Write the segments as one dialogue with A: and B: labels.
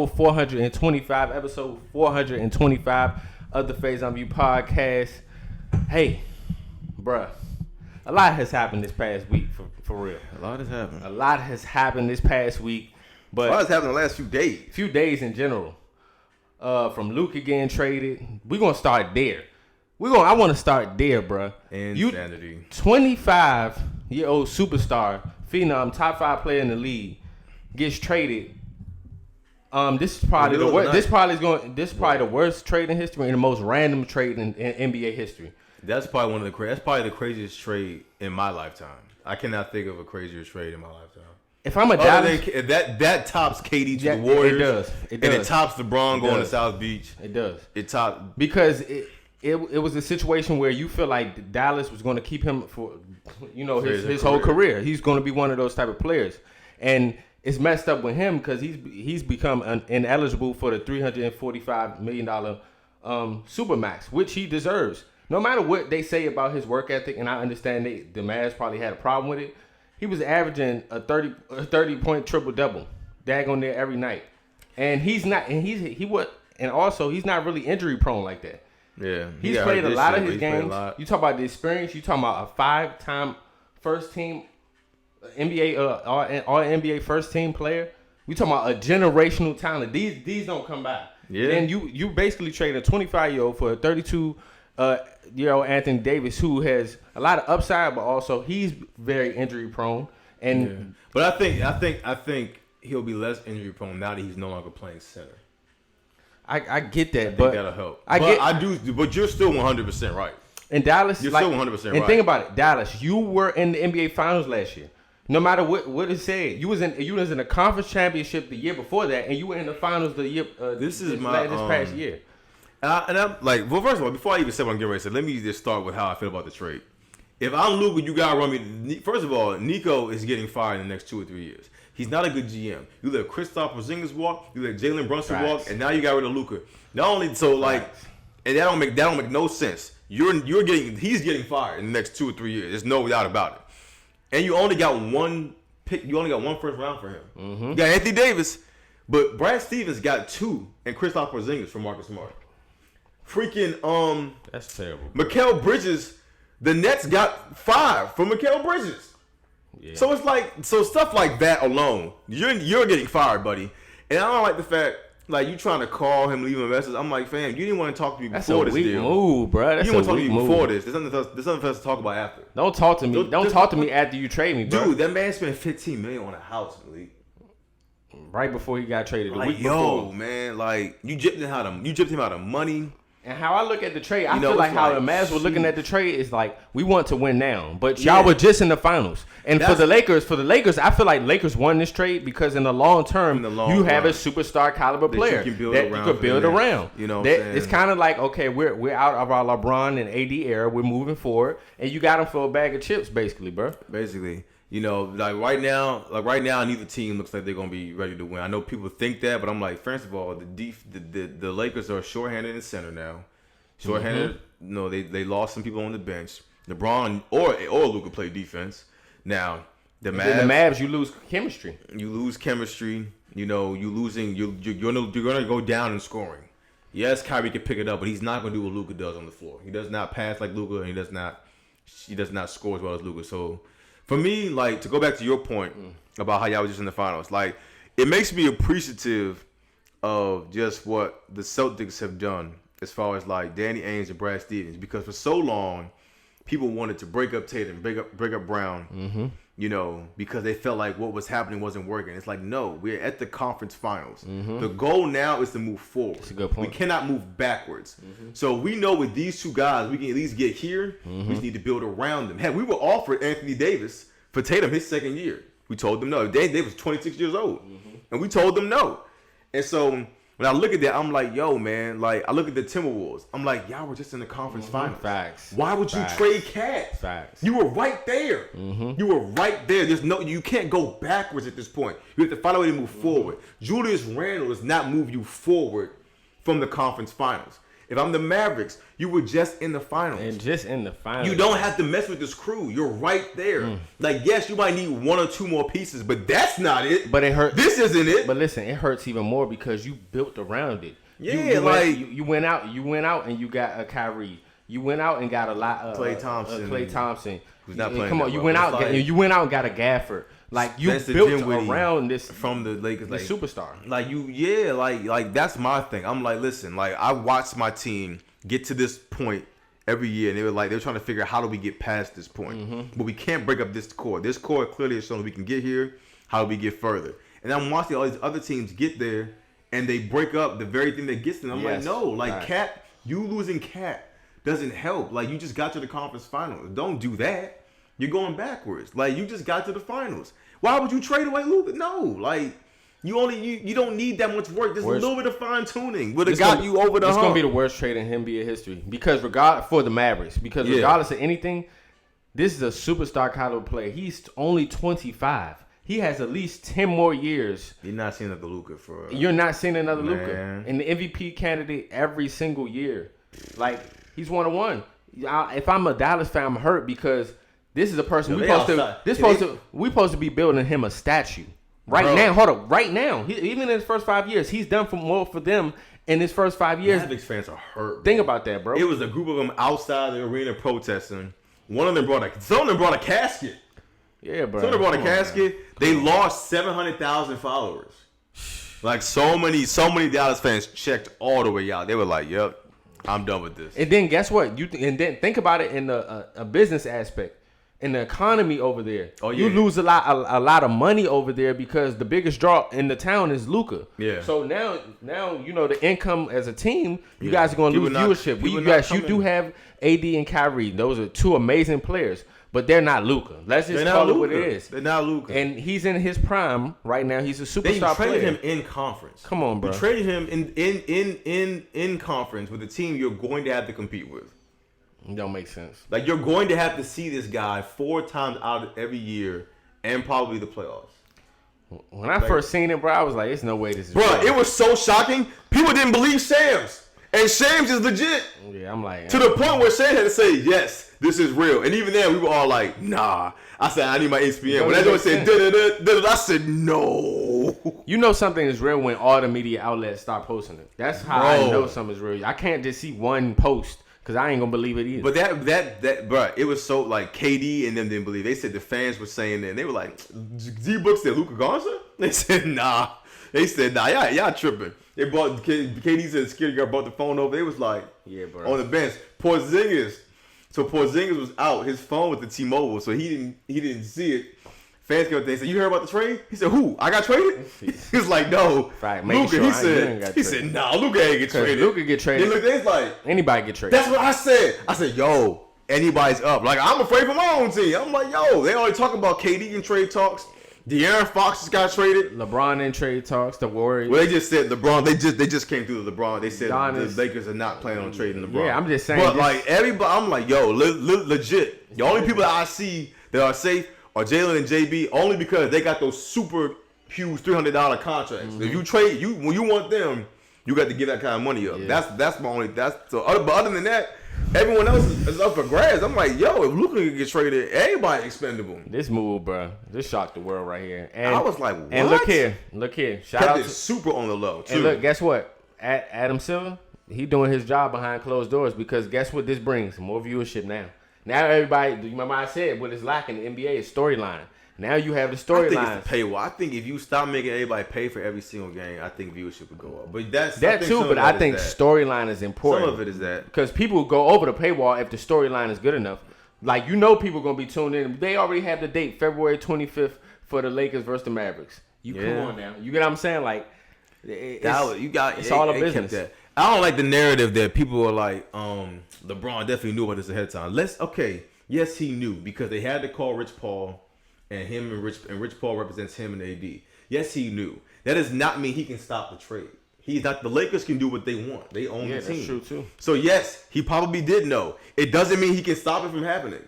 A: episode 425 of the Phase on View podcast. Hey, bruh, a lot has happened this past week, for real.
B: A lot has happened
A: this past week. But
B: a lot has happened in the last few days.
A: Few days in general. From Luka getting traded. We're going to start there. I want to start there, bruh.
B: Insanity.
A: 25-year-old superstar, phenom, top 5 player in the league, gets traded. This is probably the worst. This is probably the worst trade in history and the most random trade in NBA history.
B: That's probably that's probably the craziest trade in my lifetime. I cannot think of a crazier trade in my lifetime.
A: If I'm a Dallas,
B: that tops KD to the Warriors.
A: It does.
B: And it tops LeBron going to South Beach.
A: It does.
B: It tops
A: because it was a situation where you feel like Dallas was going to keep him for his whole career. He's going to be one of those type of players, and it's messed up with him because he's become ineligible for the $345 million Supermax, which he deserves. No matter what they say about his work ethic, and I understand the Mavs probably had a problem with it, he was averaging a 30-point triple-double, daggone there every night. And he's not really injury prone like that.
B: Yeah.
A: He's played a lot of his games. You talk about the experience, you talking about a 5-time first team NBA all NBA first team player. We talking about a generational talent. These don't come by.
B: Yeah.
A: And you basically trade a 25-year-old for a 32-year-old Anthony Davis, who has a lot of upside, but also he's very injury prone. And
B: but I think he'll be less injury prone now that he's no longer playing center.
A: I get that,
B: I think that'll help. But you're still 100% right.
A: In Dallas,
B: you're still 100% right.
A: And think about it, Dallas, you were in the NBA Finals last year. No matter what it said, you was in the conference championship the year before that, and you were in the finals the year. This past year.
B: And I'm like, well, first of all, before I even say what I'm getting ready to say, let me just start with how I feel about the trade. If I'm Luka, you gotta run me. First of all, Nico is getting fired in the next 2 or 3 years. He's not a good GM. You let Kristaps Porzingis walk, you let Jalen Brunson walk, and now you got rid of Luka. Not only and that don't make no sense. He's getting fired in the next 2 or 3 years. There's no doubt about it. And you only got one pick. You only got one first round for him.
A: Mm-hmm.
B: You got Anthony Davis, but Brad Stevens got 2 and Kristaps Porzingis from Marcus Smart. Freaking
A: that's terrible.
B: Mikal Bridges, the Nets got 5 from Mikal Bridges. Yeah. So it's like stuff like that alone, you're getting fired, buddy. And I don't like the fact like you trying to call him, leave him a message. I'm like, fam, you didn't want to talk to me before this deal.
A: That's a weak move, bro.
B: You didn't want to talk to me before this. There's nothing for us to talk about after.
A: Don't talk to me. Don't talk to me after you trade me, bro.
B: Dude, that man spent $15 million on a house in the league.
A: Right before he got traded.
B: Like, man, like you gypped him out of money.
A: And how I look at the trade, I feel like how the Mavs were looking at the trade is like, we want to win now, but y'all were just in the finals. And for the Lakers, I feel like Lakers won this trade because in the long term, you have a superstar caliber player that you can build around.
B: You know, what I'm saying?
A: It's kind of like, okay, we're out of our LeBron and AD era, we're moving forward, and you got them for a bag of chips, basically, bro.
B: Basically. You know, like right now, neither team looks like they're gonna be ready to win. I know people think that, but I'm like, first of all, the Lakers are shorthanded in center now. Shorthanded, they lost some people on the bench. LeBron or Luka play defense. Now the
A: Mavs, you lose chemistry.
B: You lose chemistry. You know, you're gonna go down in scoring. Yes, Kyrie can pick it up, but he's not gonna do what Luka does on the floor. He does not pass like Luka, and he does not score as well as Luka. So. For me, like, to go back to your point about how y'all was just in the finals, like, it makes me appreciative of just what the Celtics have done as far as, like, Danny Ainge and Brad Stevens. Because for so long, people wanted to break up Tatum, break up Brown, you know, because they felt like what was happening wasn't working. It's like, no, we're at the conference finals. The goal now is to move forward.
A: That's a good point.
B: We cannot move backwards. So we know with these two guys, we can at least get here. We just need to build around them. Heck, we were offered Anthony Davis for Tatum his second year. We told them no. Davis was 26 years old. And we told them no. And so when I look at that, I'm like, yo, man, like, I look at the Timberwolves. I'm like, y'all were just in the conference finals.
A: Facts.
B: Why would you trade Cat?
A: Facts.
B: You were right there. You were right there. You can't go backwards at this point. You have to find a way to move forward. Julius Randle does not move you forward from the conference finals. If I'm the Mavericks, you were just in the finals.
A: And just in the finals.
B: You don't have to mess with this crew. You're right there. Like, yes, you might need 1 or 2 more pieces, but that's not it.
A: But it hurt.
B: This isn't it.
A: But listen, it hurts even more because you built around it.
B: Yeah,
A: you went out and you got a Kyrie. You went out and got a lot of
B: Klay Thompson.
A: Who's not playing. Come on, you went out and got a Gafford. Like you built around this
B: from the Lakers,
A: like superstar.
B: Like like that's my thing. I'm like, listen, like I watched my team get to this point every year, and they were trying to figure out how do we get past this point, but we can't break up this core. This core clearly is showing we can get here. How do we get further? And I'm watching all these other teams get there, and they break up the very thing that gets them. I'm like, no, like Cat, you losing Cat doesn't help. Like you just got to the conference finals. Don't do that. You're going backwards. Like you just got to the finals. Why would you trade away Luka? No, like you don't need that much work. Just a little bit of fine tuning would have got you over the hump.
A: It's gonna be the worst trade in NBA history because regardless of anything, this is a superstar caliber player. He's only 25. He has at least 10 more years.
B: You're not seeing another Luka for.
A: You're not seeing another Luka, and the MVP candidate every single year. Like he's 1-1. If I'm a Dallas fan, I'm hurt because. This is a person we supposed to be building him a statue now. Hold up, right now. Even in his first 5 years, he's done more for them in his first 5 years.
B: Mavericks fans are hurt.
A: Think about that, bro.
B: It was a group of them outside the arena protesting. Some of them brought a casket.
A: Yeah, bro.
B: Some of them brought a casket. They lost 700,000 followers. Like so many Dallas fans checked all the way out. They were like, "Yep, I'm done with this."
A: And then guess what? And then think about it in a business aspect. In the economy over there, you lose a lot of money over there because the biggest draw in the town is Luka.
B: Yeah.
A: So now the income as a team, you guys are going to lose viewership. You do have AD and Kyrie; those are 2 amazing players, but they're not Luka. Let's just call it what it is.
B: They're not Luka,
A: and he's in his prime right now. He's a superstar player.
B: They traded him in conference.
A: Come on, bro.
B: You traded him in conference with a team you're going to have to compete with.
A: It don't make sense.
B: Like you're going to have to see this guy 4 times out of every year, and probably the playoffs.
A: When I first seen it, bro, I was like, "There's no way this is."
B: Bro, it was so shocking. People didn't believe Shams, and Shams is legit.
A: Yeah, I'm like
B: to the point where Shams had to say, "Yes, this is real." And even then, we were all like, "Nah." I said, "I need my ESPN." When that one said, "Da-da-da-da," I said, "No."
A: You know something is real when all the media outlets start posting it. That's how I know something is real. I can't just see one post. Cause I ain't gonna believe it either.
B: But that bro, it was so like KD and them didn't believe. They said the fans were saying that, and they were like, Z-Book said Luka Garza? They said nah. They said nah. Y'all tripping. They bought KD said the security guard brought the phone over. They was like, yeah, bro. On the bench, Porzingis. So Porzingis was out. His phone was the T-Mobile, so he didn't see it. Fans came up there and said, "You heard about the trade?" He said, "Who? I got traded?" He was like, "No, Luka." Sure he said, "Nah, Luka ain't get traded."
A: Luka get traded.
B: They looked, they was like,
A: anybody get traded.
B: That's what I said. I said, "Yo, anybody's up." Like I'm afraid for my own team. I'm like, "Yo, they already talking about KD in trade talks. De'Aaron Fox just got traded.
A: LeBron in trade talks. The Warriors."
B: Well, they just said LeBron. They just came through the LeBron. They said the Lakers are not planning on trading LeBron.
A: Yeah, I'm just saying.
B: But like everybody, I'm like, "Yo, legit. The only people that I see that are safe." Or Jalen and JB only because they got those super huge $300 contracts. If you trade when you want them, you got to give that kind of money up. Yeah. That's my only. But other than that, everyone else is up for grabs. I'm like, yo, if Luka can get traded, everybody expendable.
A: This move, bro, this shocked the world right here. And
B: I was like, what?
A: And look here. Shout out to
B: super on the low too.
A: And look, guess what? Adam Silver, he doing his job behind closed doors because guess what? This brings more viewership now. Now everybody, you remember I said what is lacking in the NBA is storyline. Now you have the storyline.
B: I think it's the paywall. I think if you stop making everybody pay for every single game, I think viewership would go up. But
A: that too. But I think storyline is important.
B: Some of it is that
A: because people will go over the paywall if the storyline is good enough. Like people gonna be tuned in. They already have the date, February 25th for the Lakers versus the Mavericks. Come on now. You get what I'm saying? Like it's all a business.
B: I don't like the narrative that people are like, LeBron definitely knew about this ahead of time. Yes, he knew because they had to call Rich Paul, and Rich Paul represents him and AD. Yes, he knew. That does not mean he can stop the trade. He's not. The Lakers can do what they want. They own the team.
A: That's true too.
B: So yes, he probably did know. It doesn't mean he can stop it from happening.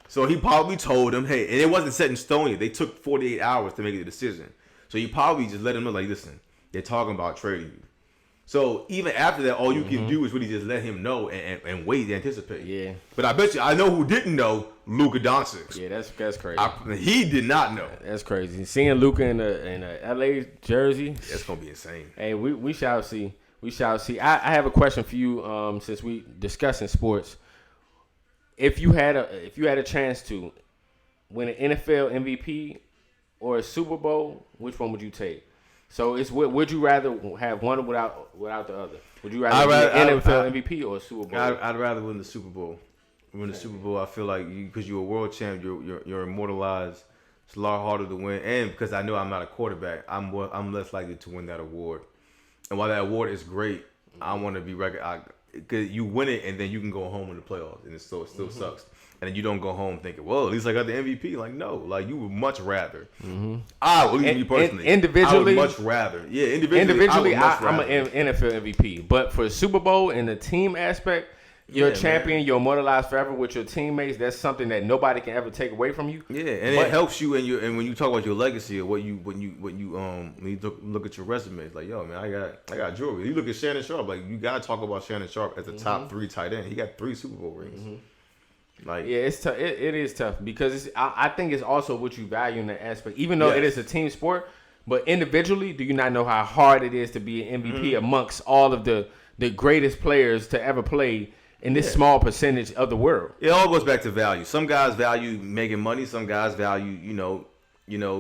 B: So he probably told him, hey, and it wasn't set in stone yet. They took 48 hours to make the decision. So he probably just let him know, like, listen, they're talking about trading you. So even after that, all you can do is really just let him know and wait to anticipate.
A: Yeah.
B: But I bet you, I know who didn't know, Luka Doncic.
A: Yeah, that's crazy.
B: He did not know.
A: That's crazy. Seeing Luka in a LA jersey,
B: That's gonna be insane.
A: Hey, we shall see. We shall see. I have a question for you. Since we discussing sports, if you had a chance to win an NFL MVP or a Super Bowl, which one would you take? So would you rather have one without the other? Would you rather be an NFL MVP or a Super Bowl?
B: I'd rather win the Super Bowl. Win the Super Bowl. I feel like because you're a world champ, you're immortalized. It's a lot harder to win, and because I know I'm not a quarterback, I'm less likely to win that award. And while that award is great, I want to be because you win it and then you can go home in the playoffs, and it still sucks. And then you don't go home thinking, well, at least I got the MVP. Like, no, like you would much rather. I would, me personally,
A: individually,
B: I would much rather. Yeah, individually,
A: I'm an NFL MVP. But for Super Bowl and the team aspect, you're a champion. Man. You're immortalized forever with your teammates. That's something that nobody can ever take away from you.
B: Yeah, and it helps you and when you talk about your legacy or when you look at your resume, it's like, yo, man, I got jewelry. You look at Shannon Sharp, like you gotta talk about Shannon Sharp as a top 3 tight end. He got 3 Super Bowl rings. Like,
A: yeah, it's tough. It is tough because I think it's also what you value in that aspect. Even though it is a team sport, but individually, do you not know how hard it is to be an MVP amongst all of the greatest players to ever play in this small percentage of the world?
B: It all goes back to value. Some guys value making money. Some guys value,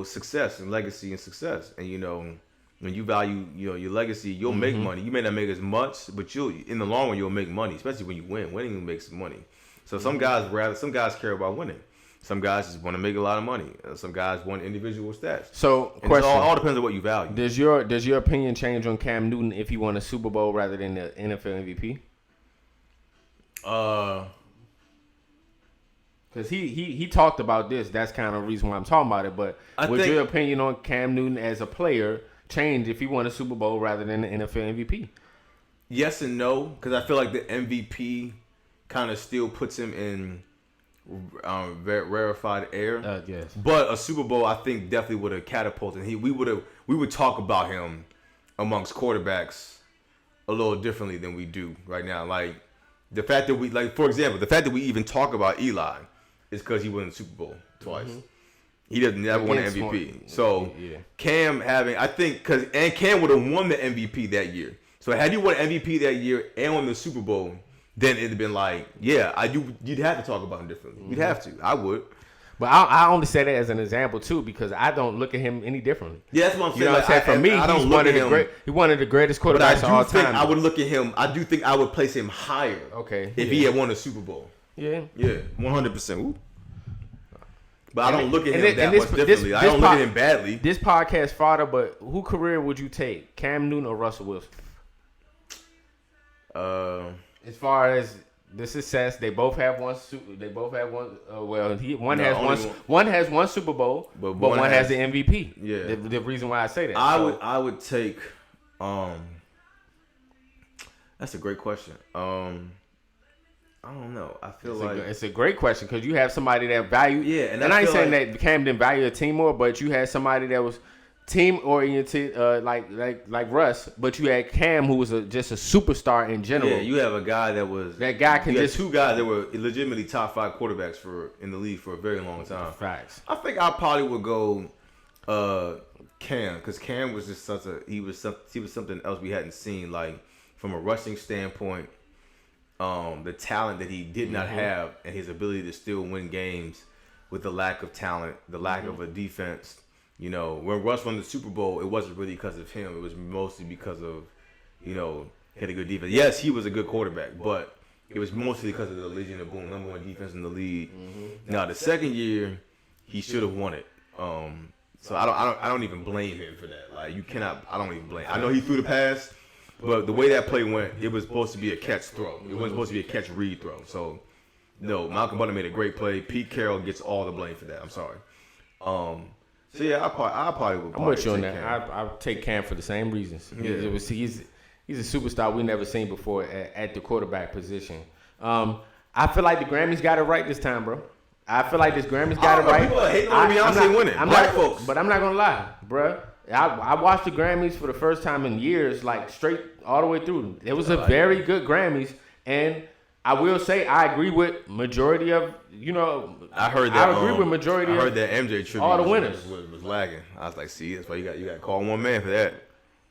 B: success and legacy and success. And when you value, your legacy, you'll make money. You may not make as much, but in the long run, you'll make money. Especially when you win. Winning makes money. So some guys care about winning. Some guys just want to make a lot of money. Some guys want individual stats.
A: So,
B: question: all depends on what you value.
A: Does your opinion change on Cam Newton if he won a Super Bowl rather than the NFL MVP? Because he talked about this. That's kind of the reason why I'm talking about it. But would your opinion on Cam Newton as a player change if he won a Super Bowl rather than the NFL MVP?
B: Yes and no, because I feel like the MVP kind of still puts him in rarefied air.
A: Yes.
B: But a Super Bowl, I think, definitely would have catapulted. We would talk about him amongst quarterbacks a little differently than we do right now. Like the fact that for example, the fact that we even talk about Eli is because he won the Super Bowl twice. He doesn't never won an MVP. So Cam Cam would have won the MVP that year. So had you won MVP that year and won the Super Bowl, then it'd have been like, you'd have to talk about him differently. You'd have to. I would.
A: But I only say that as an example too, because I don't look at him any differently.
B: Yeah, that's what I'm saying.
A: You know what I'm saying? For me, he's one of the greatest quarterbacks of all time.
B: I would look at him. I do think I would place him higher.
A: Okay.
B: If he had won a Super Bowl.
A: Yeah.
B: Yeah, 100%. But I don't look at him that much differently. I don't look at him badly.
A: This podcast fodder, but who career would you take? Cam Newton or Russell Wilson? As far as the success, they both have one. One has one Super Bowl, but one has the MVP.
B: Yeah.
A: The reason why I say that.
B: I would take. That's a great question. I don't know. I feel
A: it's a great question because you have somebody that value.
B: Yeah,
A: and I ain't saying that Cam didn't value a team more, but you had somebody that was team oriented, like Russ, but you had Cam, who was just a superstar in general.
B: Yeah, you have a guy that had 2 guys that were legitimately top 5 quarterbacks in the league for a very long time.
A: Facts.
B: I think I probably would go Cam, because Cam was just he was something else we hadn't seen, like from a rushing standpoint. The talent that he did not have, and his ability to still win games with the lack of talent, the lack of a defense. When Russ won the Super Bowl, it wasn't really because of him. It was mostly because of, he had a good defense. Yes, he was a good quarterback, but it was mostly because of the Legion of Boom, number 1 defense in the league. Now, the second year, he should have won it. So I don't even blame him for that. Like, I don't even blame him. I know he threw the pass, but the way that play went, it was supposed to be a catch throw. It wasn't supposed to be a catch read throw. So, no, Malcolm Butler made a great play. Pete Carroll gets all the blame for that. I'm sorry. So yeah, I probably would.
A: I'm with you on that. I'll take Cam for the same reasons.
B: Yeah.
A: He's a superstar we never seen before at the quarterback position. I feel like the Grammys got it right this time, bro. I feel like this Grammys got it right.
B: People are hating on Beyonce winning.
A: But I'm not gonna lie, bro. I watched the Grammys for the first time in years, like straight all the way through. It was a very good Grammys, and I will say I agree with majority of
B: I heard that.
A: I agree with majority.
B: I heard that MJ tribute.
A: All the winners
B: was lagging. I was like, see, that's why you got to call one man for that.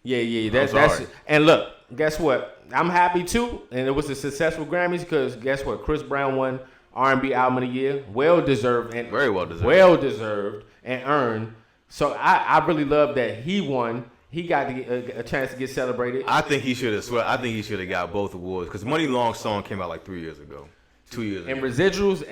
A: Yeah. That's it. And look, guess what? I'm happy too, and it was a successful Grammys because guess what? Chris Brown won R&B Album of the Year, well deserved and
B: very well deserved
A: and earned. So I really love that he won. He got a chance to get celebrated.
B: I think he should have got both awards because Money Long song came out like 3 years ago, 2 years ago.
A: And Residuals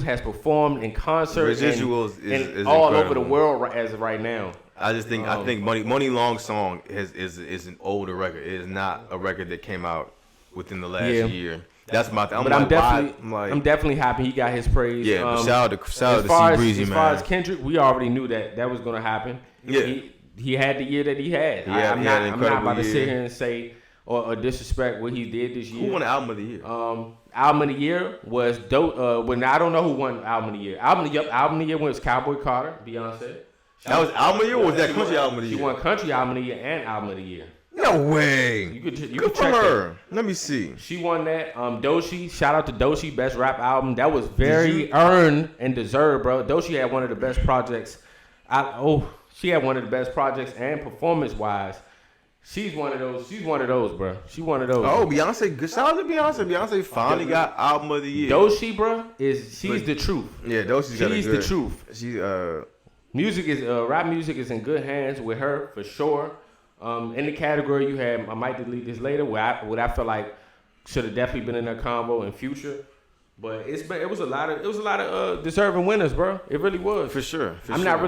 A: has performed in concert.
B: Residuals is
A: all
B: incredible.
A: over the world as of right now.
B: I think Money Long song is an older record. It is not a record that came out within the last year. That's my thing.
A: I'm definitely happy he got his praise.
B: Yeah, shout out to C-Breezy, man.
A: As far as Kendrick, we already knew that was going to happen.
B: Yeah.
A: He had the year that he had. I'm not about to sit here and say or disrespect what he did this year.
B: Who won the Album of the Year?
A: Album of the Year was dope. When I don't know who won Album of the Year. Album of the Year was Cowboy Carter, Beyonce.
B: That was Album of the Year, or was that Country Album of the Year?
A: She won Country Album of the Year and Album of the Year.
B: No way.
A: You could
B: Good for
A: check
B: her.
A: that.
B: Let me see.
A: She won that. Doechii, shout out to Doechii, best rap album. That was very earned and deserved, bro. Doechii had one of the best projects. She had one of the best projects and performance-wise. She's one of those, bro. She one of those.
B: Oh, Beyonce. Good shout out to Beyonce. Beyonce finally got Album of the Year.
A: Doechii, bro, she's the truth.
B: Yeah, Doechii's got
A: the truth.
B: She's
A: rap music is in good hands with her for sure. In the category you had, I might delete this later, what I feel like should have definitely been in that combo in future. But it was a lot of deserving winners, bro. It really was.
B: For sure.
A: I'm not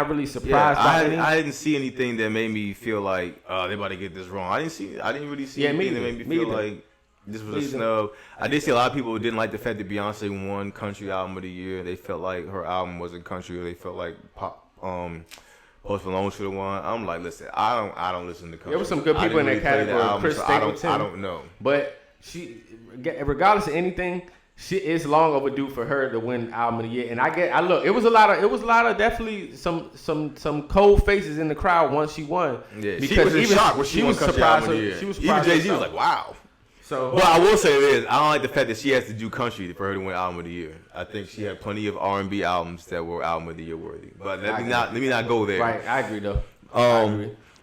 A: really surprised by any.
B: I didn't see anything that made me feel like they about to get this wrong. I didn't really see anything that made me feel like this was a snub. I did see a lot of people who didn't like the fact that Beyonce won Country Album of the Year. They felt like her album wasn't country, or they felt like Post Malone should have won. I'm like, listen, I don't listen to country.
A: There were some good people in that category. Chris Stapleton.
B: I don't know.
A: But she, regardless of anything, she is long overdue for her to win Album of the Year. And look, it was a lot of definitely some cold faces in the crowd once she won.
B: Yeah, because she was in shock when she won Country Album of the Year.
A: She was surprised.
B: Even Jay-Z was like, wow.
A: So,
B: well, I will say this: I don't like the fact that she has to do country for her to win Album of the Year. I think she had plenty of R&B albums that were Album of the Year worthy. But let me not go there.
A: Right, I agree though.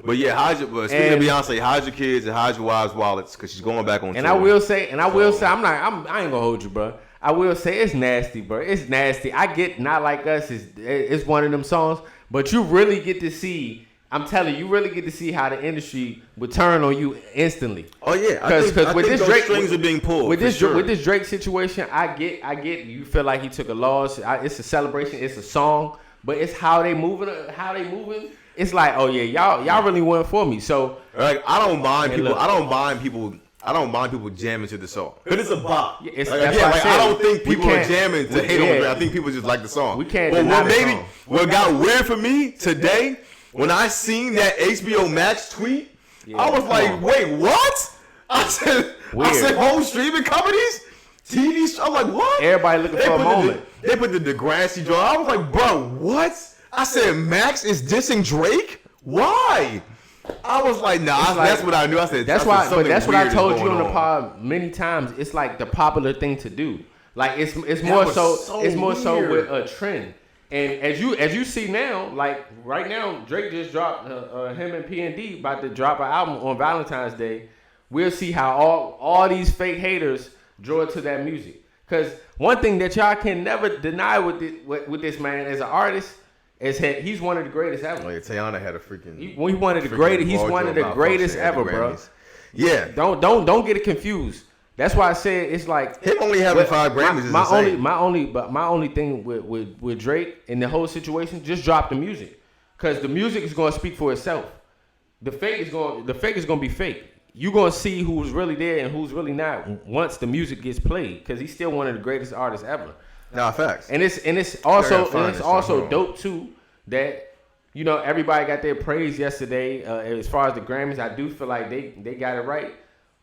B: But yeah, speaking of Beyonce, hide your kids and hide your wives' wallets because she's going back on tour.
A: I will say, I ain't gonna hold you, bro. I will say it's nasty, bro. It's nasty. I get Not Like Us it's one of them songs, but you really get to see. I'm telling you, really get to see how the industry would turn on you instantly.
B: Oh yeah, because
A: with this Drake strings
B: are being pulled.
A: With this Drake situation, I get. You feel like he took a loss. It's a celebration. It's a song, but it's how they moving. It's like, oh yeah, y'all really went for me. So
B: like, I don't mind people jamming to the song. But it's a bop.
A: Yeah,
B: I don't think people are jamming to hate on it. I think people just like the song.
A: We can't deny the song.
B: What got weird for me today, when I seen that HBO Max tweet, I was like, wait, what? I said home streaming companies? TV show? I'm like, what?
A: Everybody looking for a moment.
B: They put the Degrassi joint. I was like, bro, what? I said, Max is dissing Drake? Why? I was like, nah, that's what I knew. I said,
A: that's why I told you on the pod many times. It's like the popular thing to do. Like it's more so with a trend. And as you see now, like right now, Drake just dropped him and P&D about to drop an album on Valentine's Day. We'll see how all these fake haters draw to that music. Because one thing that y'all can never deny with this man as an artist is that he's one of the greatest ever.
B: Oh yeah, Teyana had a freaking.
A: He's one of the greatest ever, bro.
B: Yeah.
A: Don't get it confused. That's why I said it's like
B: him only having 5 Grammys is insane.
A: My only thing with Drake and the whole situation, just drop the music, because the music is going to speak for itself. The fake is going to be fake. You're going to see who's really there and who's really not once the music gets played, because he's still one of the greatest artists ever.
B: Nah, facts.
A: And it's also dope too that everybody got their praise yesterday as far as the Grammys. I do feel like they got it right.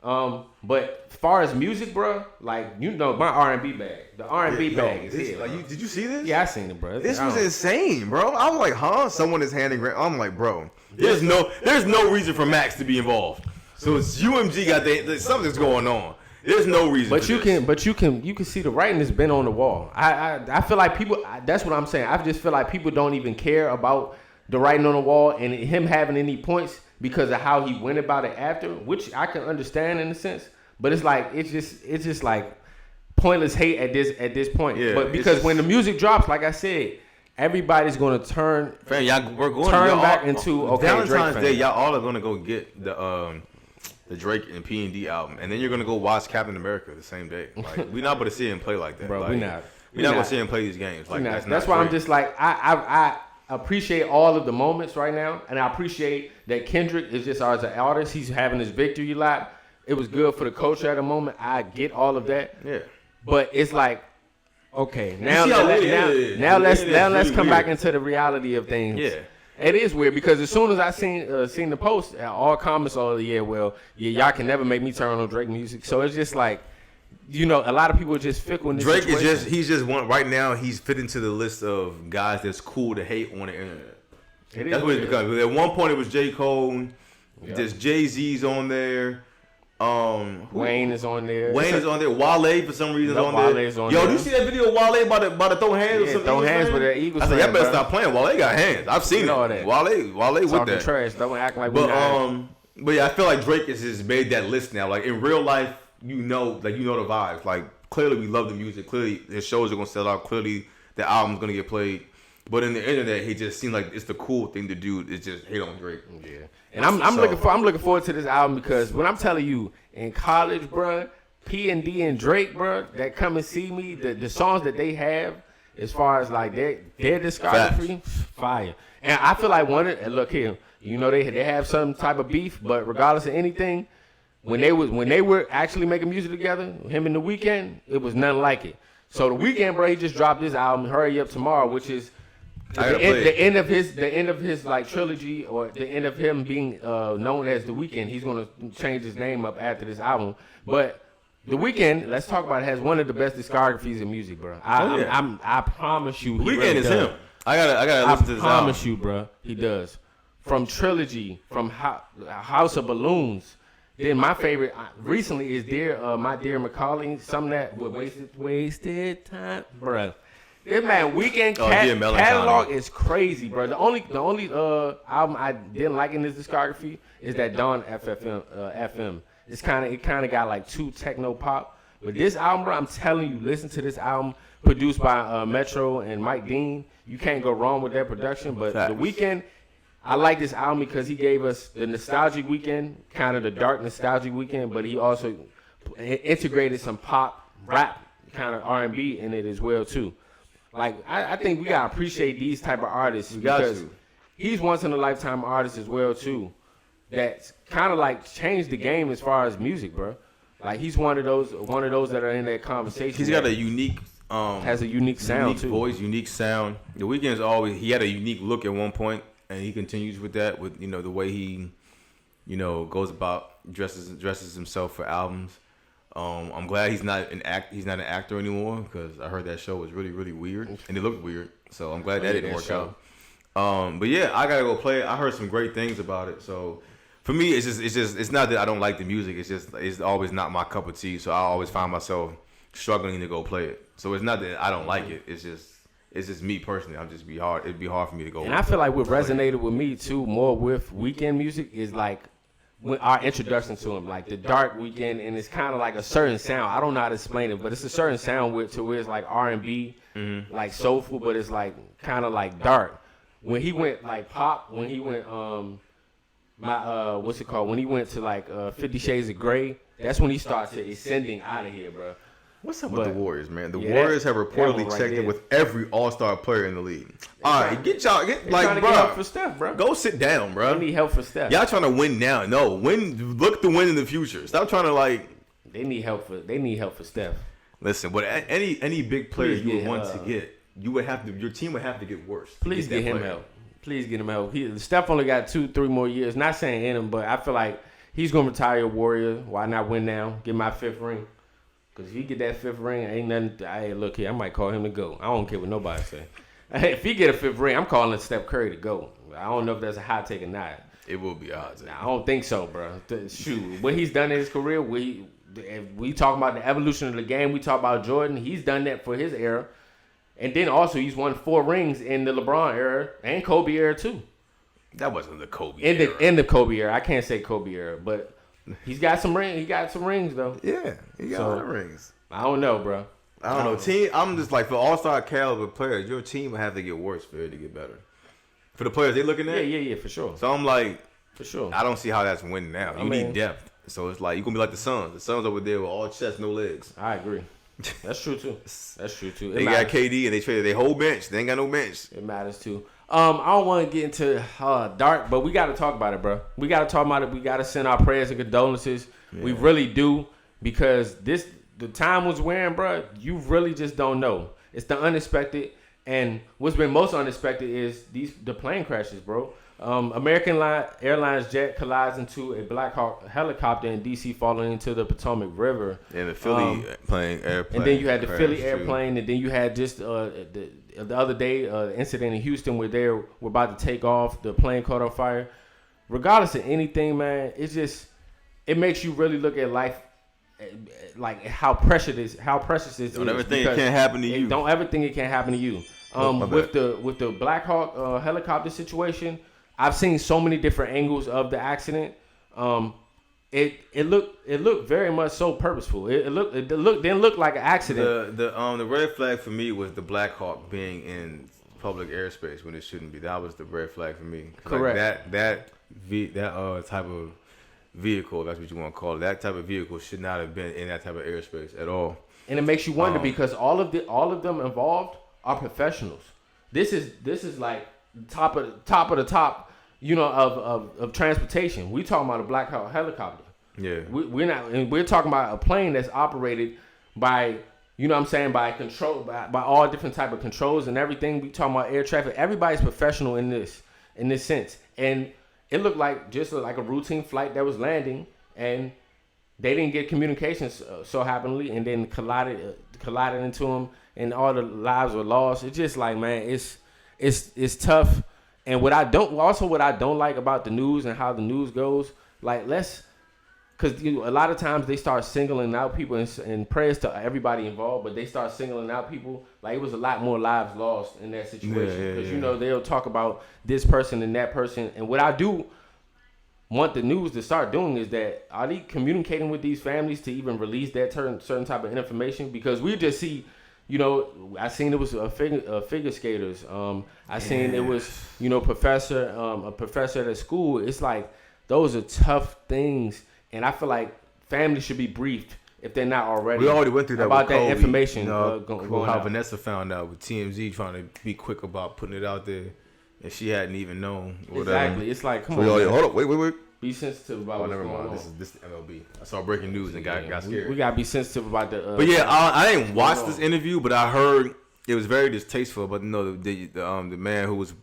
A: But as far as music, bro, like you know my R&B bag, the R&B bag is here.
B: Like, did you see this?
A: Yeah, I seen it, bro.
B: This was insane, bro. I'm like, huh? Someone is handing. I'm like, bro. There's no reason for Max to be involved. So it's UMG got something's going on. There's no reason.
A: But you can see the writing has been on the wall. I feel like people. That's what I'm saying. I just feel like people don't even care about the writing on the wall and him having any points because of how he went about it after, which I can understand in a sense. But it's like it's just like pointless hate at this point. Yeah, but because when the music drops, like I said, everybody's gonna turn back into
B: Valentine's Day. Y'all all are gonna go get the Drake and P&D album, and then you're gonna go watch Captain America the same day. Like, we're not gonna see him play like that,
A: bro.
B: Like,
A: we're not
B: gonna see him play these games. Like
A: that's why I'm just like I appreciate all of the moments right now, and I appreciate that Kendrick is just as an artist. He's having his victory lap. It was good for the culture at the moment. I get all of that.
B: Yeah,
A: but it's like, okay, now let's come back into the reality of things.
B: Yeah.
A: It is weird because as soon as I seen the post, all comments all y'all can never make me turn on Drake music. So it's just like, you know, a lot of people are just fickle in this
B: Drake
A: situation.
B: he's just one right now. He's fit into the list of guys that's cool to hate on the internet. That's what it's become. At one point it was J. Cole. Yeah. There's Jay-Z's on there.
A: Wayne is on there.
B: Wale for some reason is on there.
A: On
B: Yo,
A: there.
B: do you see that video of Wale about to throw hands or something?
A: Throw hands with that Eagles.
B: I said, y'all better stop playing. Wale got hands. I've seen it. Wale with that.
A: Trash. Don't act like
B: but yeah, I feel like Drake has made that list now. Like in real life, you know the vibes. Like clearly we love the music. Clearly his shows are gonna sell out. Clearly the album's gonna get played. But in the internet, he just seems like it's the cool thing to do. Is just hate on Drake.
A: Yeah, and I'm looking forward to this album because when I'm telling you in college, bro, P&D and Drake, bro, that come and see me, the songs that they have as far as like their discography, fire. And I feel like look here, you know they have some type of beef, but regardless of anything, when they were actually making music together, him and the Weeknd, it was nothing like it. So the Weeknd, bro, he just dropped this album, Hurry Up Tomorrow, which is the end of his like trilogy, or the end of him being known as the Weeknd. He's gonna change his name up after this album. But the Weeknd, let's talk about it, has one of the best discographies in music, bro. I promise you,
B: Weeknd really is him. I gotta listen to this album.
A: I promise you, bro, he does. From Trilogy, from House of Balloons. Then my favorite recently is My Dear Macaulay, something that would wasted time, bro. This man Weeknd catalog is crazy, bro. The only album I didn't like in this discography is that Dawn FM. It kind of got like too techno pop. But this album, bro, I'm telling you, listen to this album produced by Metro and Mike Dean. You can't go wrong with their production. But The Weeknd, I like this album because he gave us the nostalgic Weeknd, kind of the dark nostalgic Weeknd, but he also integrated some pop, rap, kind of R&B in it as well too. Like I think we gotta appreciate these type of artists because he's once in a lifetime artist as well too. That's kind of like changed the game as far as music, bro. Like he's one of those that are in that conversation.
B: He's got a unique
A: has a unique sound
B: unique
A: too.
B: Voice, unique sound. The Weeknd's he had a unique look at one point, and he continues with that with the way he goes about dresses himself for albums. I'm glad he's not an actor anymore because I heard that show was really, really weird and it looked weird. So I'm glad that didn't work out. But yeah, I gotta go play it. I heard some great things about it. So for me, it's not that I don't like the music. It's always not my cup of tea. So I always find myself struggling to go play it. So it's not that I don't like it. It's just me personally. It'd be hard for me to go.
A: And I feel like what resonated with me too more with Weeknd music is like when our introduction to him, like the dark Weeknd, and it's kind of like a certain sound. I don't know how to explain it, but it's a certain sound where it's like R&B, like soulful, but it's like kind of like dark. When he went like pop, when he went when he went to like 50 Shades of Grey, that's when he started ascending out of here, bro.
B: What's up with the Warriors, man? The Warriors have reportedly checked in with every all-star player in the league. All right, get
A: trying to get help for Steph, bro.
B: Go sit down, bro.
A: They need help for Steph.
B: Y'all trying to win now? No, look to win in the future. Stop trying to like.
A: They need help for Steph.
B: Listen, but any big player you would want to get, your team would have to get worse.
A: Please get him help. Please get him help. Steph only got 2-3 more years. Not saying in him, but I feel like he's gonna retire a Warrior. Why not win now? Get my 5th ring. Because if he get that 5th ring, ain't nothing. Hey, look here, I might call him to go. I don't care what nobody say. If he get a 5th ring, I'm calling Steph Curry to go. I don't know if that's a hot take or not.
B: It will be odds.
A: I don't think so, bro. Shoot, what he's done in his career, we talk about the evolution of the game. We talk about Jordan. He's done that for his era. And then also he's won 4 rings in the LeBron era and Kobe era too.
B: That wasn't the Kobe era.
A: In the Kobe era. I can't say Kobe era, but he's got some rings. He got some rings though.
C: Yeah, he got a lot of rings.
A: I don't know, bro.
C: I don't know. Team. I'm just like, for all-star caliber players, your team will have to get worse for it to get better. For the players they looking at?
A: Yeah, for sure.
C: So I'm like,
A: for sure.
C: I don't see how that's winning now. You need depth. So it's like, you're going to be like the Suns. The Suns over there with all chest, no legs.
A: I agree. That's true too.
C: They got KD and they traded their whole bench. They ain't got no bench.
A: It matters too. I don't want to get into dark, but we got to talk about it, bro. We got to talk about it. We got to send our prayers and condolences. Yeah. We really do, because the time was wearing, bro. You really just don't know. It's the unexpected, and what's been most unexpected is the plane crashes, bro. American Airlines jet collides into a Blackhawk helicopter in D.C. falling into the Potomac River.
C: And the Philly airplane.
A: And then you had the Philly airplane, and then you had just the other day incident in Houston where they were about to take off. The plane caught on fire. Regardless of anything, man, it makes you really look at life, like how precious it is.
C: Don't ever think it can't happen to you.
A: Don't ever think it can't happen to you. With the Blackhawk helicopter situation, I've seen so many different angles of the accident. It looked very much so purposeful. It didn't look like an accident.
C: The red flag for me was the Blackhawk being in public airspace when it shouldn't be. That was the red flag for me.
A: Correct.
C: That type of vehicle, if that's what you want to call it, that type of vehicle should not have been in that type of airspace at all.
A: And it makes you wonder, because all of them involved are professionals. This is like top of the top, of transportation. We talking about a Blackhawk helicopter.
C: Yeah.
A: We're talking about a plane that's operated by, by control, by all different type of controls and everything. We talking about air traffic. Everybody's professional in this sense. And it looked like a routine flight that was landing, and they didn't get communications so happily, and then collided into them, and all the lives were lost. It's just like, man, it's tough. And what I don't like about the news and how the news goes, like, because a lot of times they start singling out people, and prayers to everybody involved, but they start singling out people. Like, it was a lot more lives lost in that situation, because they'll talk about this person and that person. And what I do want the news to start doing is that, are they communicating with these families to even release that certain type of information? Because we just see, I seen it was figure skaters. I seen it was a professor at a school. It's like, those are tough things, and I feel like families should be briefed if they're not already.
C: We already went through that
A: about
C: with
A: that
C: Kobe,
A: information.
C: Going how Vanessa found out with TMZ trying to be quick about putting it out there, and she hadn't even known.
A: Exactly. It's like, come on.
C: Hold up, wait.
A: Be sensitive about what's going on.
C: This is MLB. I saw breaking news and got scared.
A: We gotta be sensitive about the.
C: But yeah, I didn't watch this interview, but I heard it was very distasteful. But the man who was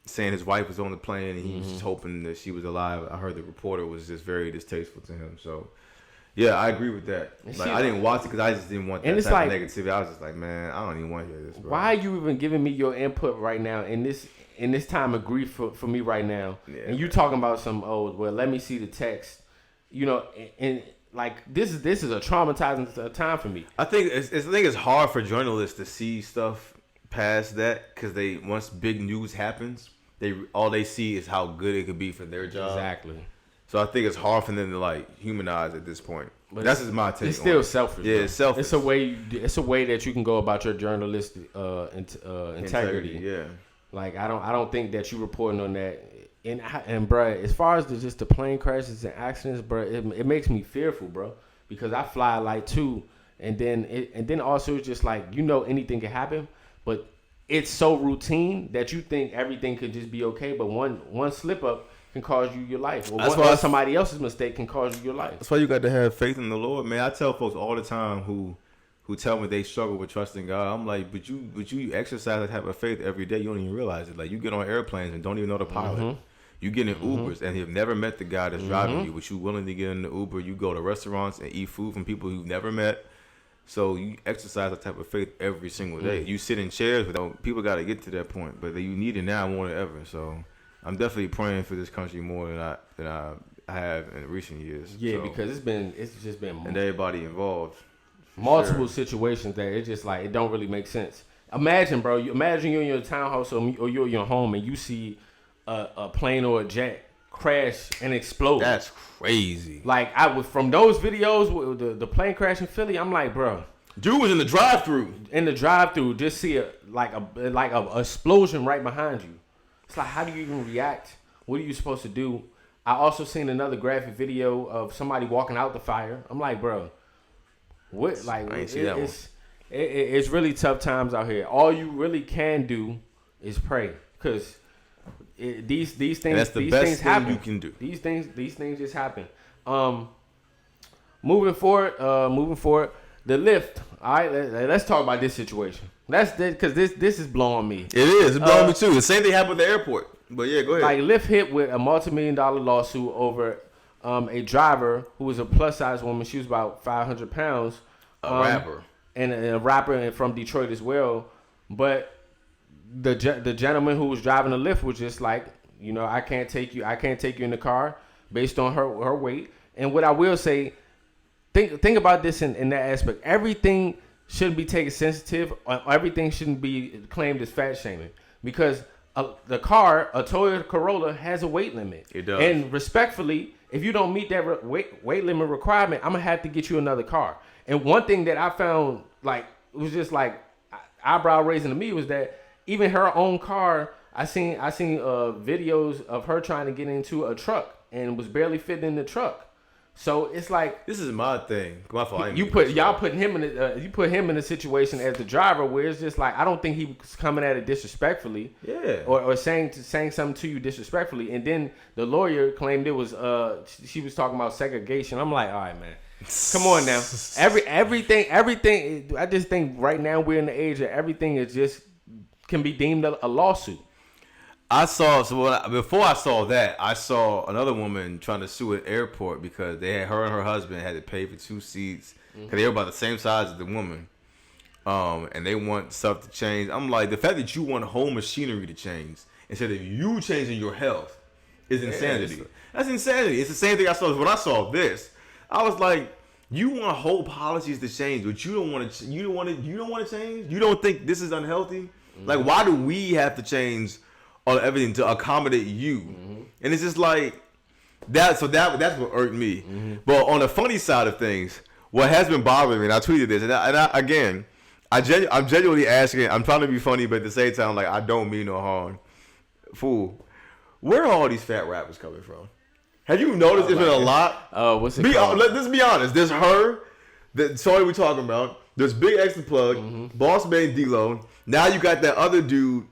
C: saying his wife was on the plane and he was just hoping that she was alive. I heard the reporter was just very distasteful to him. So yeah, I agree with that. Like, I didn't watch it because I just didn't want that type of negativity. I was just like, man, I don't even want to hear this, bro.
A: Why are you even giving me your input right now in this time of grief for me right now? Yeah. And you talking about some, let me see the text, and like, this is a traumatizing time for me.
C: I think it's hard for journalists to see stuff past that, because once big news happens, all they see is how good it could be for their job.
A: Exactly.
C: So I think it's hard for them to like humanize at this point. But that's just my take.
A: It's still selfish.
C: Yeah, it's selfish.
A: It's a way that you can go about your journalistic integrity.
C: Yeah.
A: Like, I don't think that you reporting on that. And bro, as far as just the plane crashes and accidents, bro, it makes me fearful, bro, because I fly like too, and then also it's just like, anything can happen, but it's so routine that you think everything could just be okay, but one slip up can cause you your life, or somebody else's mistake can cause you your life.
C: That's why you got to have faith in the Lord, man. I tell folks all the time who tell me they struggle with trusting God. I'm like, but you exercise that type of faith every day. You don't even realize it. Like, you get on airplanes and don't even know the pilot. You get in Ubers and you've never met the guy that's driving you, but you willing to get in the Uber. You go to restaurants and eat food from people you've never met. So you exercise that type of faith every single day. You sit in chairs, but people got to get to that point. But you need it now more than ever. So I'm definitely praying for this country more than I have in recent years.
A: Yeah,
C: so,
A: because it's just been
C: and everybody involved.
A: Multiple situations that it just like it don't really make sense. Imagine, bro. Imagine you're in your townhouse or you're in your home and you see a plane or a jet crash and explode.
C: That's crazy.
A: Like from those videos with the plane crash in Philly, I'm like, bro.
C: Dude was in the drive-through.
A: In the drive-through, just see a explosion right behind you. It's like, how do you even react? What are you supposed to do? I also seen another graphic video of somebody walking out the fire. I'm like, bro, what? Like,
C: I ain't see that one.
A: It's really tough times out here. All you really can do is pray, because these things.
C: And that's the
A: these
C: best
A: things
C: thing
A: happen.
C: you can do.
A: These things just happen. Moving forward. The Lyft. All right, let's talk about this situation. That's because this is blowing me.
C: It is. It's blowing me too. The same thing happened at the airport. But yeah, go ahead.
A: Like Lyft hit with a multi-million-dollar lawsuit over a driver who was a plus-size woman. She was about 500 pounds.
C: A rapper.
A: And a rapper from Detroit as well. But the gentleman who was driving the Lyft was just like, I can't take you in the car based on her weight. And what I will say, think about this in that aspect. Everything shouldn't be taken sensitive. Or everything shouldn't be claimed as fat shaming, because the car, a Toyota Corolla, has a weight limit.
C: It does.
A: And respectfully, if you don't meet that weight limit requirement, I'm gonna have to get you another car. And one thing that I found, like, it was just like eyebrow raising to me, was that even her own car, I seen videos of her trying to get into a truck and was barely fitting in the truck. So it's like,
C: this is my thing. My fault.
A: You put him in a situation as the driver where it's just like, I don't think he was coming at it disrespectfully.
C: Yeah.
A: Or saying something to you disrespectfully. And then the lawyer claimed it was she was talking about segregation. I'm like, all right, man. Come on now. Everything. I just think right now we're in the age that everything is just can be deemed a lawsuit.
C: Before I saw that, I saw another woman trying to sue an airport because her and her husband had to pay for 2 seats because they were about the same size as the woman, and they want stuff to change. I'm like, the fact that you want whole machinery to change instead of you changing your health is insanity. Yeah, that's insanity. It's the same thing I saw when I saw this. I was like, you want whole policies to change, but you don't want to. You don't want to change. You don't think this is unhealthy? Like, why do we have to change on everything to accommodate you? And it's just like that. So that's what irked me. But on the funny side of things, what has been bothering me, and I tweeted this, I'm genuinely asking. I'm trying to be funny, but at the same time, like, I don't mean no harm. Fool, where are all these fat rappers coming from? Have you noticed there's been a lot?
A: What's it called?
C: Let's be honest. There's her. Sorry, we're talking about. There's Big X the Plug, Boss Man D-Lo. Now you got that other dude,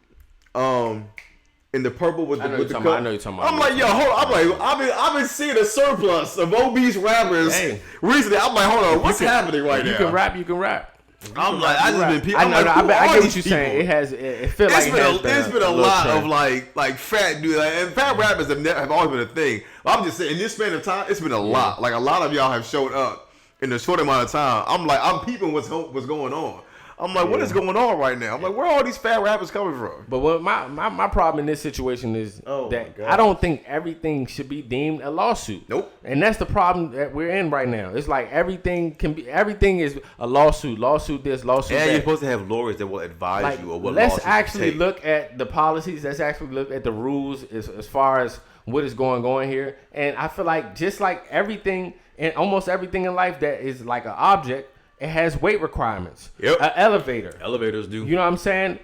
C: in the purple with the cup.
A: I know you're talking about.
C: I'm like, yo, hold on. I'm like, I've been seeing a surplus of obese rappers recently. I'm like, hold on, what's happening right now?
A: You can rap.
C: I'm like, I just been.
A: I get what you're saying. It feels like
C: it's been a lot of like fat dudes, and fat rappers have always been a thing. I'm just saying, in this span of time, it's been a lot. Like, a lot of y'all have showed up in a short amount of time. I'm peeping what's going on. I'm like, what is going on right now? I'm like, where are all these fat rappers coming from?
A: But what my problem in this situation is that I don't think everything should be deemed a lawsuit.
C: Nope.
A: And that's the problem that we're in right now. It's like everything is a lawsuit. Lawsuit this, lawsuit that.
C: And you're supposed to have lawyers that will advise you of what lawsuits
A: Let's actually look at the policies. Let's actually look at the rules as far as what is going on here. And I feel like just like everything and almost everything in life that is like an object, it has weight requirements.
C: Yep.
A: An elevator.
C: Elevators do.
A: You know what I'm saying?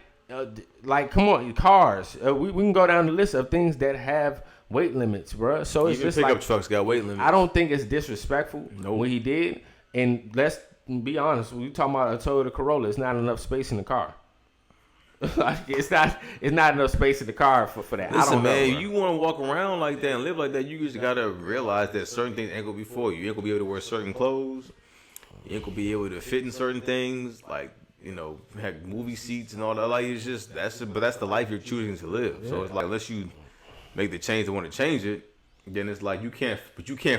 A: Like, come on, cars. We can go down the list of things that have weight limits, bro. So it's
C: even
A: just
C: pickup
A: like
C: trucks got weight limits.
A: I don't think it's disrespectful what he did. And let's be honest. When you talking about a Toyota Corolla, it's not enough space in the car. Like, it's not enough space in the car for that.
C: Listen,
A: I don't know,
C: man,
A: bro.
C: you want to walk around like that and live like that, you just gotta realize that certain things ain't gonna be for you. You ain't gonna be able to wear certain clothes. You ain't gonna be able to fit in certain things, like, have movie seats and all that. Like, it's just that's the life you're choosing to live. So it's like, unless you
B: make the change, they want to change it. Then it's like you can't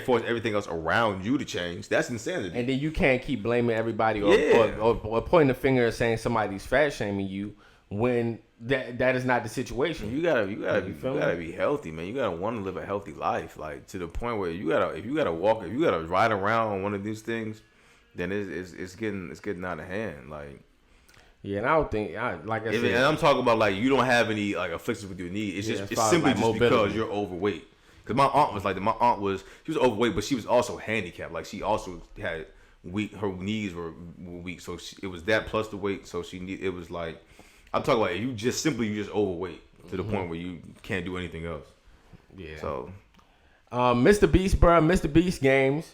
B: force everything else around you to change. That's insanity.
A: And then you can't keep blaming everybody or pointing the finger and saying somebody's fat shaming you when that is not the situation.
B: You gotta be healthy, man. You gotta want to live a healthy life, like to the point where if you gotta ride around on one of these things, then it's getting out of hand, like.
A: Yeah, and I don't think, like I said,
B: and I'm talking about like you don't have any like afflictions with your knee. It's just simply just because you're overweight. Because my aunt was like that. She was overweight, but she was also handicapped. Like she also had her knees were weak, so it was that plus the weight. So it was like, I'm talking about you just overweight to the point where you can't do anything else.
A: Yeah.
B: So,
A: MrBeast, bro, MrBeast games.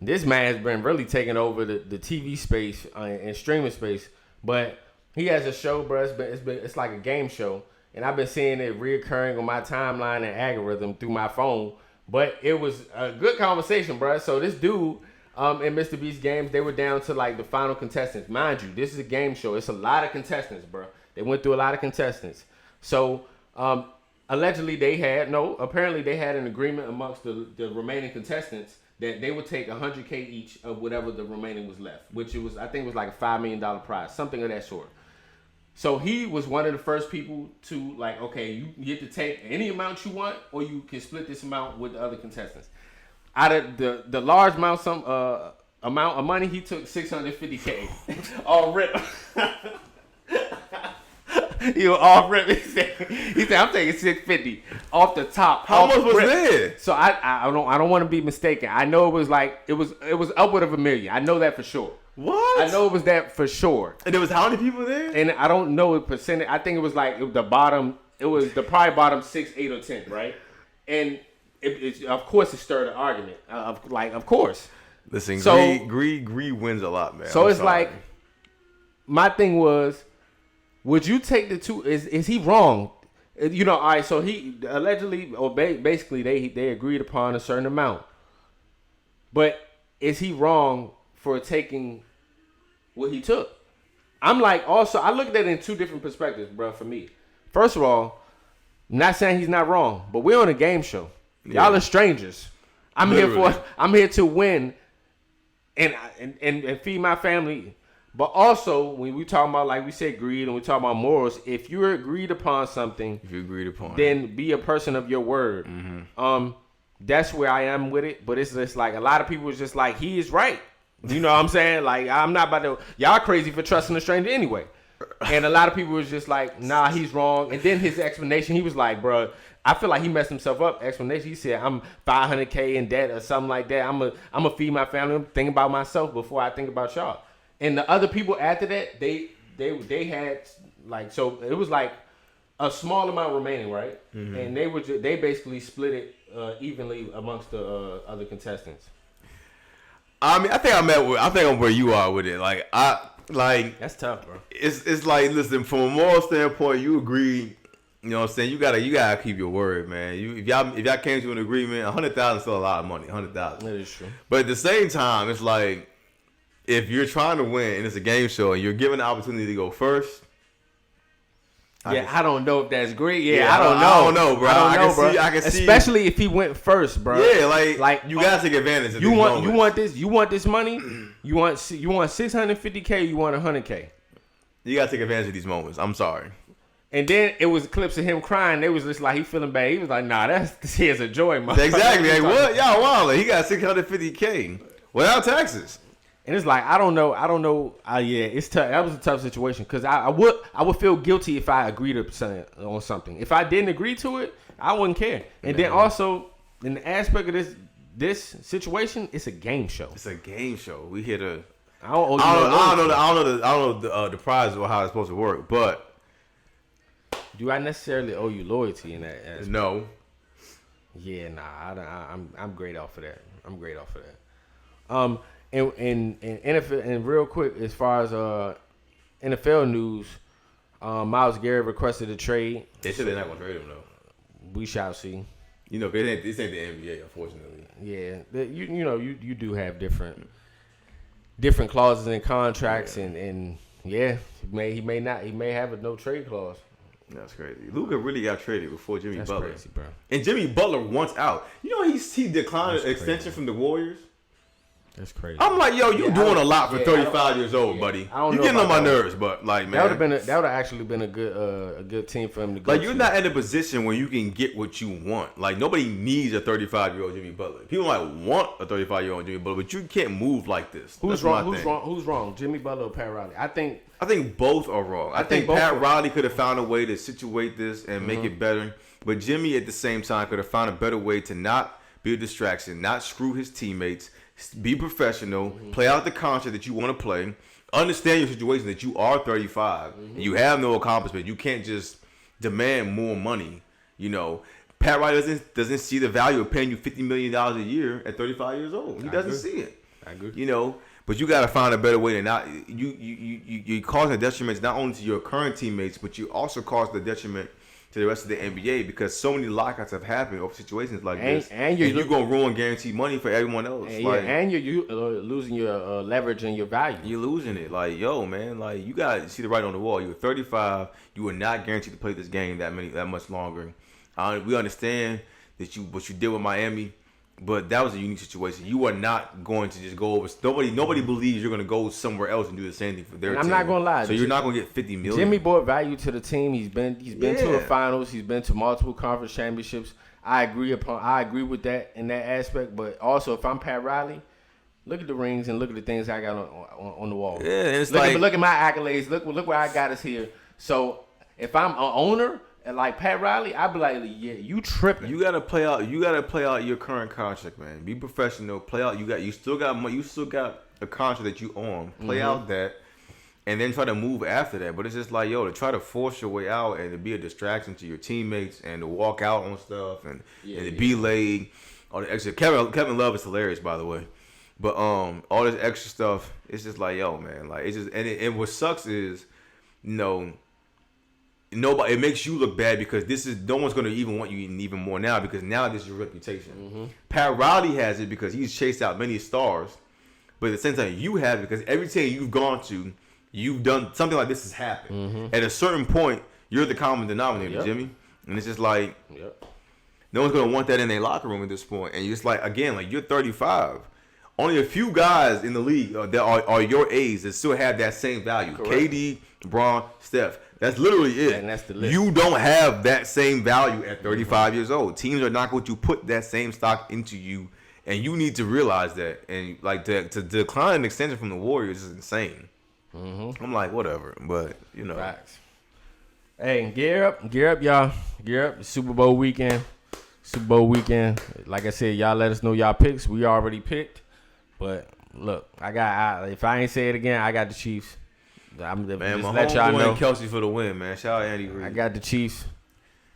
A: This man has been really taking over the TV space and streaming space, but he has a show, bro. It's like a game show. And I've been seeing it reoccurring on my timeline and algorithm through my phone. But it was a good conversation, bro. So this dude in MrBeast games, they were down to like the final contestants. Mind you, this is a game show. It's a lot of contestants, bro. They went through a lot of contestants. So apparently they had an agreement amongst the remaining contestants that they would take $100K each of whatever the remaining was left, which I think it was like a $5 million prize, something of that sort. So he was one of the first people to like, okay, you get to take any amount you want, or you can split this amount with the other contestants. Out of the large amount of money, he took $650K. All rip. He was all rip. He said, I'm taking $650 off the top.
B: How much was there?
A: So I don't want to be mistaken. I know it was upward of $1 million. I know that for sure.
B: What?
A: I know it was that for sure.
B: And there was how many people there?
A: And I don't know the percentage. I think it was like the bottom. It was the probably bottom 6, 8, or 10, right? And it of course it stirred an argument. Of course.
B: Listen,
A: so,
B: greed wins a lot, man.
A: So it's like, my thing was, would you take the two? Is he wrong? You know, all right. So he allegedly, or basically, they agreed upon a certain amount. But is he wrong for taking what he took? I'm like, also, I looked at it in two different perspectives, bro, for me. First of all, I'm not saying he's not wrong, but we're on a game show. Y'all are strangers. I'm here to win and feed my family. But also, when we talk about, like we said, greed, and we talk about morals, if you're agreed upon something, then be a person of your word. Mm-hmm. That's where I am with it. But it's just like, a lot of people is just like, he is right. You know what I'm saying? Like, I'm not about to... Y'all crazy for trusting a stranger anyway. And a lot of people was just like, nah, he's wrong. And then his explanation, he was like, bro, I feel like he messed himself up. Explanation, he said, I'm $500K in debt or something like that. I'm a feed my family. I'm thinking about myself before I think about y'all. And the other people after that, they had, like, so it was like a small amount remaining, right? Mm-hmm. And they basically split it evenly amongst the other contestants.
B: I mean, I think I'm where you are with it. Like,
A: that's tough, bro.
B: It's like, listen, from a moral standpoint, you agree. You know what I'm saying? You gotta keep your word, man. If y'all came to an agreement, $100,000 is still a lot of money. $100,000.
A: That is true.
B: But at the same time, it's like, if you're trying to win and it's a game show and you're given the opportunity to go first.
A: I don't know if that's great.
B: I don't know, bro. I can see.
A: Especially if he went first, bro.
B: Yeah, like you gotta take advantage of
A: you want this money? You want $650K, you want $100K.
B: You gotta take advantage of these moments. I'm sorry.
A: And then it was clips of him crying. They was just like, he feeling bad. He was like, nah, this here's a joy, man.
B: Exactly. Like, what? Y'all wild. He got $650K without taxes.
A: And it's like, I don't know. It's tough. That was a tough situation because I would feel guilty if I agreed on something. If I didn't agree to it, I wouldn't care. And then also, in the aspect of this situation, it's a game show.
B: It's a game show. We here to.
A: I don't know
B: the prize or how it's supposed to work, but
A: do I necessarily owe you loyalty in that aspect?
B: No.
A: Yeah, nah. I'm great off of that. And NFL, and real quick, as far as NFL news, Myles Garrett requested a trade.
B: They said they're not gonna trade him though.
A: We shall see.
B: You know, this ain't the NBA, unfortunately.
A: Yeah, you do have different clauses in contracts, and yeah, he may have a no trade clause.
C: That's crazy. Luka really got traded before Jimmy Butler.
A: That's crazy, bro.
C: And Jimmy Butler wants out. You know he declined an extension from the Warriors.
A: That's crazy.
C: I'm like, yo, you doing a lot for 35 years old, buddy. You getting on my nerves, but like, man,
A: that would have actually been a good team for him to go.
C: Like, you're not in a position where you can get what you want. Like, nobody needs a 35-year-old Jimmy Butler. People might want a 35-year-old Jimmy Butler, but you can't move like this.
A: Who's wrong? Who's wrong? Jimmy Butler or Pat Riley? I think
C: both are wrong. I think Pat Riley could have found a way to situate this and make it better, but Jimmy at the same time could have found a better way to not be a distraction, not screw his teammates. Be professional, play out the contract that you want to play, understand your situation that you are 35, and you have no accomplishment. You can't just demand more money. You know, Pat Riley doesn't see the value of paying you $50 million a year at 35 years old. He doesn't see it.
A: I agree.
C: You know, but you got to find a better way to not you causing a detriment not only to your current teammates, but you also cause the detriment to the rest of the NBA because so many lockouts have happened over situations like this, and you're going to ruin guaranteed money for everyone else.
A: And you're losing your leverage and your value.
C: You're losing it. Like, yo, man, like you got to see the writing on the wall. You're 35. You are not guaranteed to play this game that much longer. We understand that what you did with Miami, but that was a unique situation. You are not going to just go over. Nobody believes you're going to go somewhere else and do the same thing for their team.
A: I'm not going to lie.
C: So you're not going to get $50 million.
A: Jimmy brought value to the team. He's been to the finals. He's been to multiple conference championships. I agree with that in that aspect. But also, if I'm Pat Riley, look at the rings and look at the things I got on the wall.
C: Yeah, and it's
A: look at my accolades. Look where I got us here. So if I'm an owner. And like Pat Riley, I'd be like, yeah, you tripping.
C: You gotta play out your current contract, man. Be professional. Play out. You still got a contract that you own. Play out that, and then try to move after that. But it's just like, yo, to try to force your way out and to be a distraction to your teammates and to walk out on stuff and to be late. All the extra. Kevin Love is hilarious, by the way. But all this extra stuff, it's just like, yo, man, like it's just and what sucks is, nobody. It makes you look bad because no one's going to even want you even more now because now this is your reputation. Pat Riley has it because he's chased out many stars, but at the same time you have it because every team you've gone to, you've done something like this has happened. At a certain point, you're the common denominator, Jimmy, and it's just like no one's going to want that in their locker room at this point. And you're just like, again, like you're 35. Only a few guys in the league that are your age that still have that same value. Correct. KD, LeBron, Steph. That's literally it.
A: And that's the list.
C: You don't have that same value at 35 years old. Teams are not going to put that same stock into you, and you need to realize that. And like to decline an extension from the Warriors is insane. I'm like, whatever, but
A: Facts. Hey, gear up, y'all. Gear up. Super Bowl weekend. Like I said, y'all let us know y'all picks. We already picked, but look, if I ain't say it again, I got the Chiefs. I'm just let y'all know.
C: Kelsey for the win, man. Shout out Andy Reid.
A: I got the Chiefs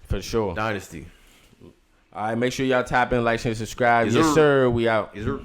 A: for sure.
C: Dynasty.
A: All right, make sure y'all tap in, like, share, subscribe. Yes, sir. We out.
C: Yes, sir.